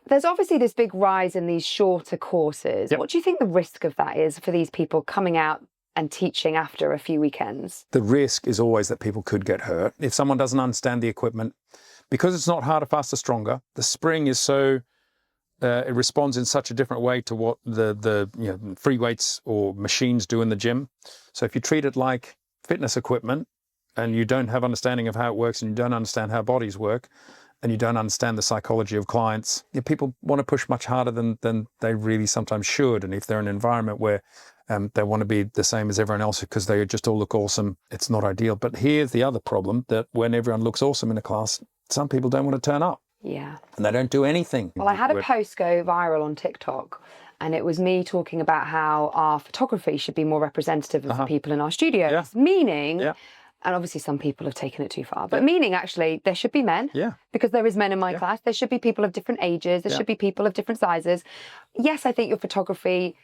There's obviously this big rise in these shorter courses. What do you think the risk of that is for these people coming out and teaching after a few weekends? The risk is always that people could get hurt. If someone doesn't understand the equipment, because it's not harder, faster, stronger, the spring is so, it responds in such a different way to what the free weights or machines do in the gym. So if you treat it like fitness equipment and you don't have understanding of how it works and you don't understand how bodies work and you don't understand the psychology of clients, people want to push much harder than they really sometimes should. And if they're in an environment where they want to be the same as everyone else because they just all look awesome, it's not ideal. But here's the other problem, that when everyone looks awesome in a class, some people don't want to turn up. Yeah. And they don't do anything. Well, I had a post go viral on TikTok, and it was me talking about how our photography should be more representative of the people in our studios. Meaning, and obviously some people have taken it too far, but meaning actually there should be men. Because there is men in my class. There should be people of different ages. There should be people of different sizes. Yes, I think your photography,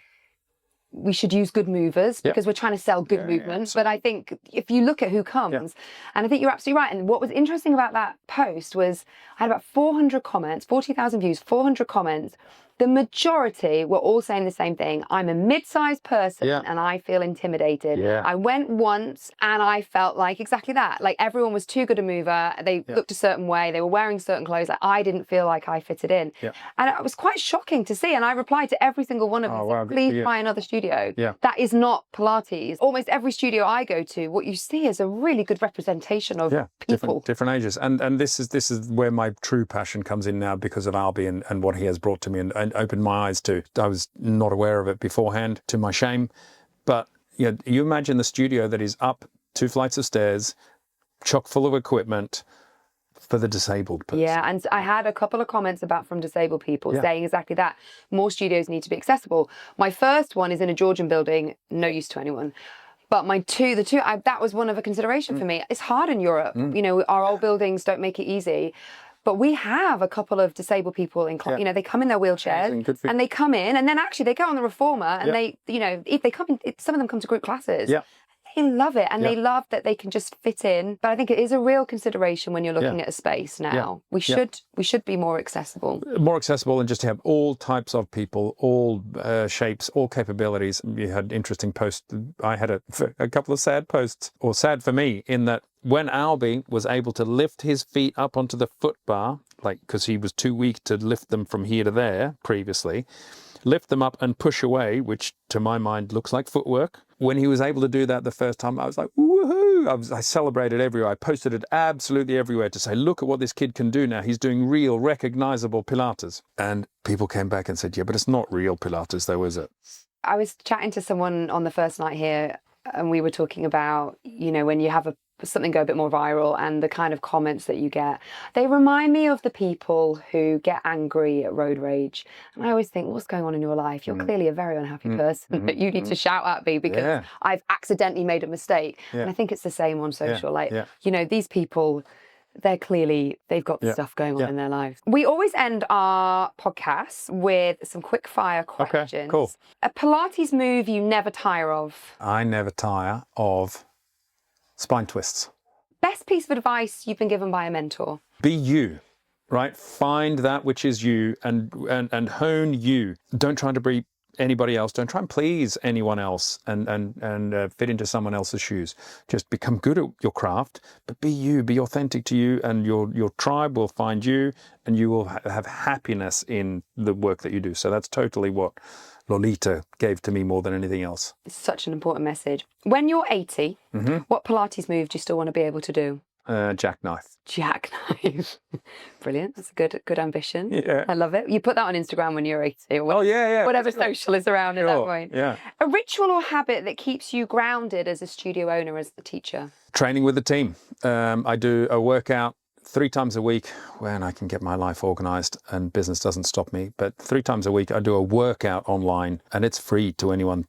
we should use good movers because we're trying to sell good movements. But I think if you look at who comes, and I think you're absolutely right. And what was interesting about that post was I had about 400 comments, 40,000 views, 400 comments. The majority were all saying the same thing. I'm a mid-sized person and I feel intimidated. I went once and I felt like exactly that. Like everyone was too good a mover. They looked a certain way. They were wearing certain clothes. Like I didn't feel like I fitted in. And it was quite shocking to see. And I replied to every single one of them, wow, please try another studio. That is not Pilates. Almost every studio I go to, what you see is a really good representation of people. Different ages. And this is where my true passion comes in now, because of Albie and what he has brought to me and opened my eyes to. I was not aware of it beforehand, to my shame. But you imagine the studio that is up 2 flights of stairs, chock full of equipment for the disabled person. Yeah, and I had a couple of comments from disabled people saying exactly that. More studios need to be accessible. My first one is in a Georgian building, no use to anyone. But that was one of a consideration for me. It's hard in Europe. Our old buildings don't make it easy. But we have a couple of disabled people in class. They come in their wheelchairs and they come in, and then actually they go on the reformer and they, if they come in, some of them come to group classes. They love it, and they love that they can just fit in. But I think it is a real consideration when you're looking at a space now. We should be more accessible. More accessible, and just to have all types of people, all shapes, all capabilities. You had interesting posts. I had a couple of sad posts, or sad for me, in that when Albie was able to lift his feet up onto the foot bar, because he was too weak to lift them from here to there previously, lift them up and push away, which to my mind looks like footwork. When he was able to do that the first time, I was like, woohoo! I celebrated everywhere. I posted it absolutely everywhere to say, look at what this kid can do now. He's doing real, recognizable Pilates. And people came back and said, yeah, but it's not real Pilates though, is it? I was chatting to someone on the first night here, and we were talking about, when you have something go a bit more viral and the kind of comments that you get, they remind me of the people who get angry at road rage. And I always think, what's going on in your life? You're clearly a very unhappy person that you need to shout at me because I've accidentally made a mistake. And I think it's the same on social. These people, they've got stuff going on in their lives. We always end our podcasts with some quick fire questions. Okay, cool. A Pilates move you never tire of? I never tire of spine twists. Best piece of advice you've been given by a mentor? Be you, right? Find that which is you and hone you. Don't try to be anybody else. Don't try and please anyone else and fit into someone else's shoes. Just become good at your craft, but be you, be authentic to you, and your tribe will find you, and you will have happiness in the work that you do. So that's totally what Lolita gave to me more than anything else. It's such an important message. When you're 80, what Pilates move do you still want to be able to do? Jackknife. Jackknife. Brilliant. That's a good ambition. Yeah. I love it. You put that on Instagram when you're 80 or Oh, yeah. whatever social is around at that point. Yeah. A ritual or habit that keeps you grounded as a studio owner, as a teacher? Training with the team. I do a workout 3 times a week when I can get my life organized and business doesn't stop me. But 3 times a week, I do a workout online, and it's free to anyone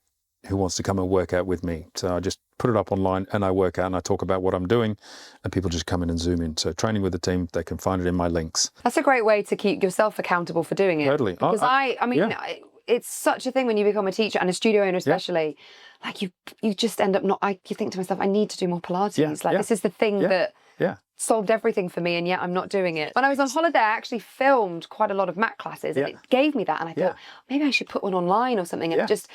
who wants to come and work out with me. So I just put it up online and I work out and I talk about what I'm doing, and people just come in and zoom in. So training with the team, they can find it in my links. That's a great way to keep yourself accountable for doing it. Totally. Because it's such a thing when you become a teacher and a studio owner especially, like you just end up you think to myself, I need to do more Pilates. This is the thing that solved everything for me, and yet I'm not doing it. When I was on holiday, I actually filmed quite a lot of mat classes, and it gave me that, and I thought, maybe I should put one online or something, and just,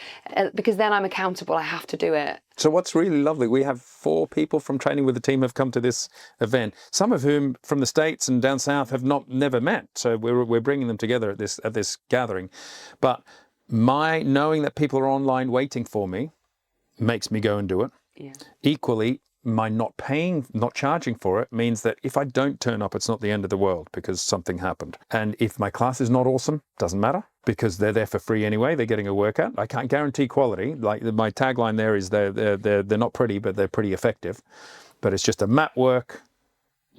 because then I'm accountable, I have to do it. So what's really lovely, we have 4 people from Training with the Team have come to this event, some of whom from the States and down south have never met. So we're bringing them together at this gathering. But my knowing that people are online waiting for me makes me go and do it. Yeah. Equally, my not charging for it means that if I don't turn up, it's not the end of the world because something happened. And if my class is not awesome, doesn't matter, because they're there for free anyway. They're getting a workout. I can't guarantee quality. Like my tagline there is they're not pretty, but they're pretty effective. But it's just a mat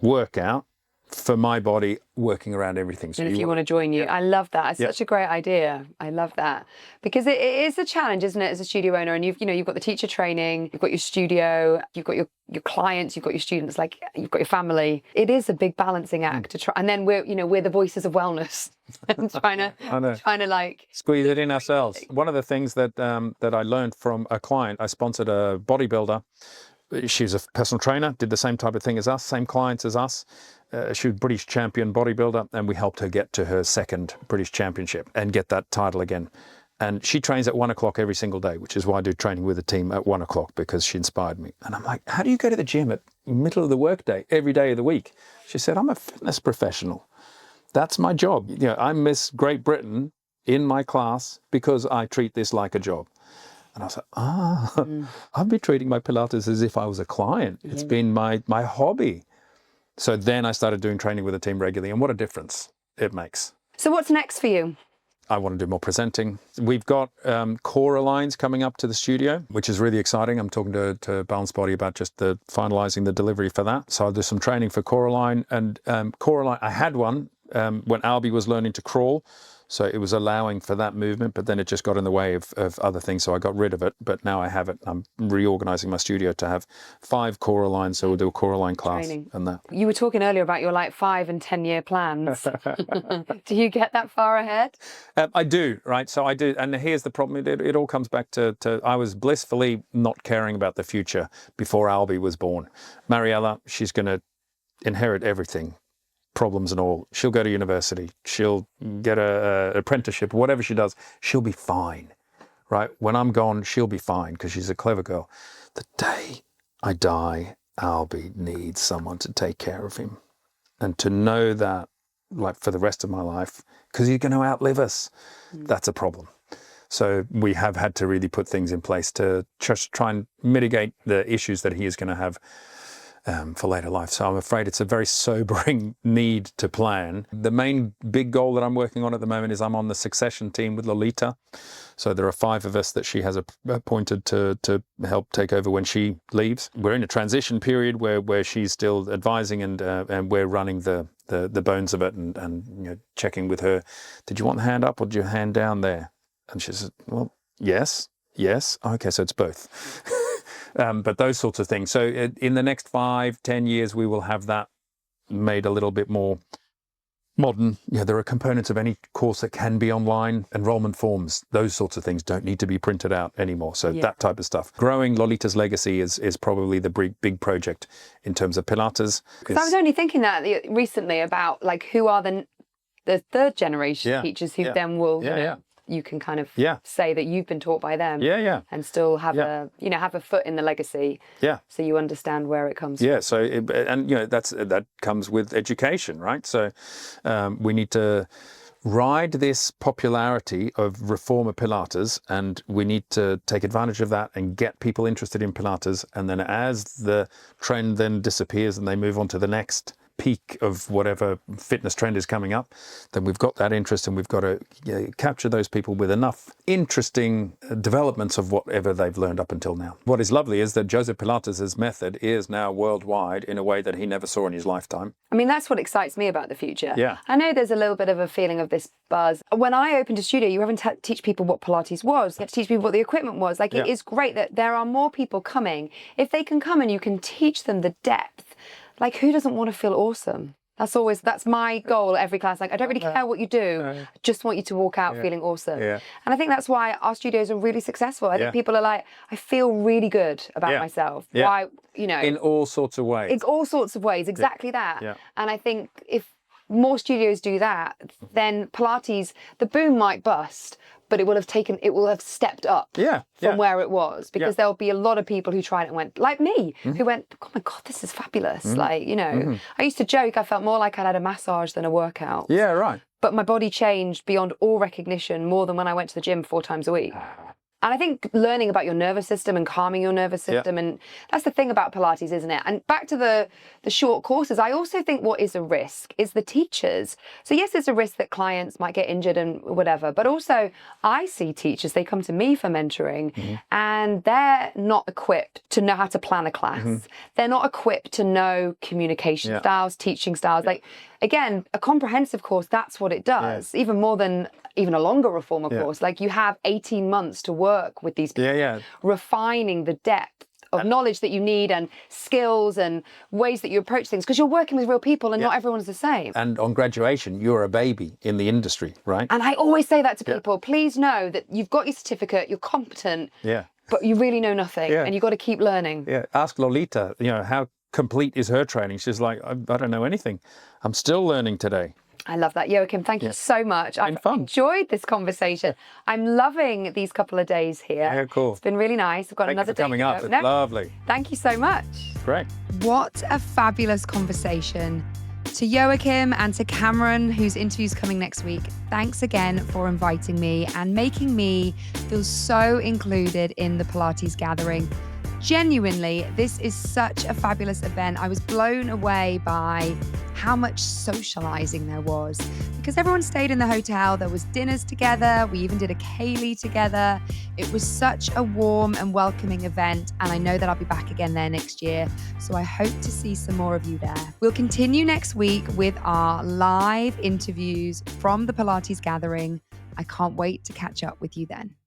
workout for my body, working around everything. So and if you want to join you, I love that. It's such a great idea. I love that, because it is a challenge, isn't it, as a studio owner? And you've got the teacher training, you've got your studio, you've got your clients, you've got your students, like you've got your family. It is a big balancing act to try. And then we're the voices of wellness and trying to like squeeze it in ourselves. One of the things that I learned from a client, I sponsored a bodybuilder. She's a personal trainer, did the same type of thing as us, same clients as us. She was British champion bodybuilder, and we helped her get to her 2nd British championship and get that title again. And she trains at 1 o'clock every single day, which is why I do Training with the Team at 1 o'clock, because she inspired me. And I'm like, how do you go to the gym at middle of the workday every day of the week? She said, I'm a fitness professional. That's my job. I Miss Great Britain in my class because I treat this like a job. And I was like, I've been treating my Pilates as if I was a client. It's been my hobby. So then I started doing Training with the Team regularly, and what a difference it makes. So what's next for you? I want to do more presenting. We've got Core Lines coming up to the studio, which is really exciting. I'm talking to Balance Body about just finalising the delivery for that. So I'll do some training for Core Line. And Core Line, I had one when Albie was learning to crawl. So it was allowing for that movement, but then it just got in the way of other things. So I got rid of it, but now I have it. I'm reorganizing my studio to have 5 Core Lines. So we'll do a Core Line class and that. You were talking earlier about your 5 and 10 year plans. Do you get that far ahead? I do, right? So I do. And here's the problem. It all comes back to I was blissfully not caring about the future before Albie was born. Mariella, she's going to inherit everything. Problems and all. She'll go to university. She'll get a apprenticeship. Whatever she does, she'll be fine, right? When I'm gone, she'll be fine because she's a clever girl. The day I die, Albie needs someone to take care of him, and to know that, like for the rest of my life, because he's going to outlive us. That's a problem. So we have had to really put things in place to just try and mitigate the issues that he is going to have for later life. So I'm afraid it's a very sobering need to plan. The main big goal that I'm working on at the moment is I'm on the succession team with Lolita. So there are 5 of us that she has appointed to help take over when she leaves. We're in a transition period where she's still advising and we're running the bones of it and checking with her. Did you want the hand up or did you hand down there? And she said, well, yes. Okay, so it's both. But those sorts of things. So in the next 5-10 years, we will have that made a little bit more modern. There are components of any course that can be online. Enrollment forms, those sorts of things don't need to be printed out anymore. So that type of stuff. Growing Lolita's legacy is probably the big project in terms of Pilates. Because I was only thinking that recently about who are the 3rd generation teachers who then will you can kind of Yeah. say that you've been taught by them. Yeah. And still have Yeah. have a foot in the legacy. Yeah. So you understand where it comes Yeah. So, that comes with education, right? So we need to ride this popularity of reformer Pilates, and we need to take advantage of that and get people interested in Pilates. And then as the trend then disappears and they move on to the next peak of whatever fitness trend is coming up, then we've got that interest, and we've got to capture those people with enough interesting developments of whatever they've learned up until now. What is lovely is that Joseph Pilates' method is now worldwide in a way that he never saw in his lifetime. I mean, that's what excites me about the future. Yeah. I know there's a little bit of a feeling of this buzz. When I opened a studio, you haven't teach people what Pilates was. You have to teach people what the equipment was. Like, it is great that there are more people coming. If they can come and you can teach them the depth, like, who doesn't want to feel awesome? That's my goal every class. Like, I don't really care what you do. I just want you to walk out feeling awesome. Yeah. And I think that's why our studios are really successful. I think people are like, I feel really good about myself. Yeah. Why, In all sorts of ways. In all sorts of ways, exactly that. Yeah. And I think if more studios do that, then Pilates, the boom might bust, but it will have stepped up from where it was, because there'll be a lot of people who tried it and went, like me, who went, oh my God, this is fabulous. Like, I used to joke, I felt more like I'd had a massage than a workout. Yeah, right. But my body changed beyond all recognition more than when I went to the gym 4 times a week. And I think learning about your nervous system and calming your nervous system, and that's the thing about Pilates, isn't it? And back to the short courses, I also think what is a risk is the teachers. So yes, there's a risk that clients might get injured and whatever, but also I see teachers, they come to me for mentoring and they're not equipped to know how to plan a class. They're not equipped to know communication styles, teaching styles. Like, again, a comprehensive course, that's what it does, even more than even a longer reformer course. Like, you have 18 months to work with these people, refining the depth of knowledge that you need and skills and ways that you approach things, because you're working with real people and not everyone's the same. And on graduation, you're a baby in the industry, right? And I always say that to people, please know that you've got your certificate, you're competent, but you really know nothing and you've got to keep learning. Yeah. Ask Lolita, how complete is her training? She's like, I don't know anything. I'm still learning today. I love that. Joakim, thank you so much. I've enjoyed this conversation. I'm loving these couple of days here. Yeah, cool. It's been really nice. We've got another day coming up. It's lovely. Thank you so much. Great. What a fabulous conversation. To Joakim and to Cameron, whose interview's coming next week, thanks again for inviting me and making me feel so included in the Pilates Gathering. Genuinely, this is such a fabulous event. I was blown away by how much socializing there was, because everyone stayed in the hotel. There was dinners together. We even did a Kaylee together. It was such a warm and welcoming event, and I know that I'll be back again there next year. So I hope to see some more of you there. We'll continue next week with our live interviews from the Pilates Gathering. I can't wait to catch up with you then.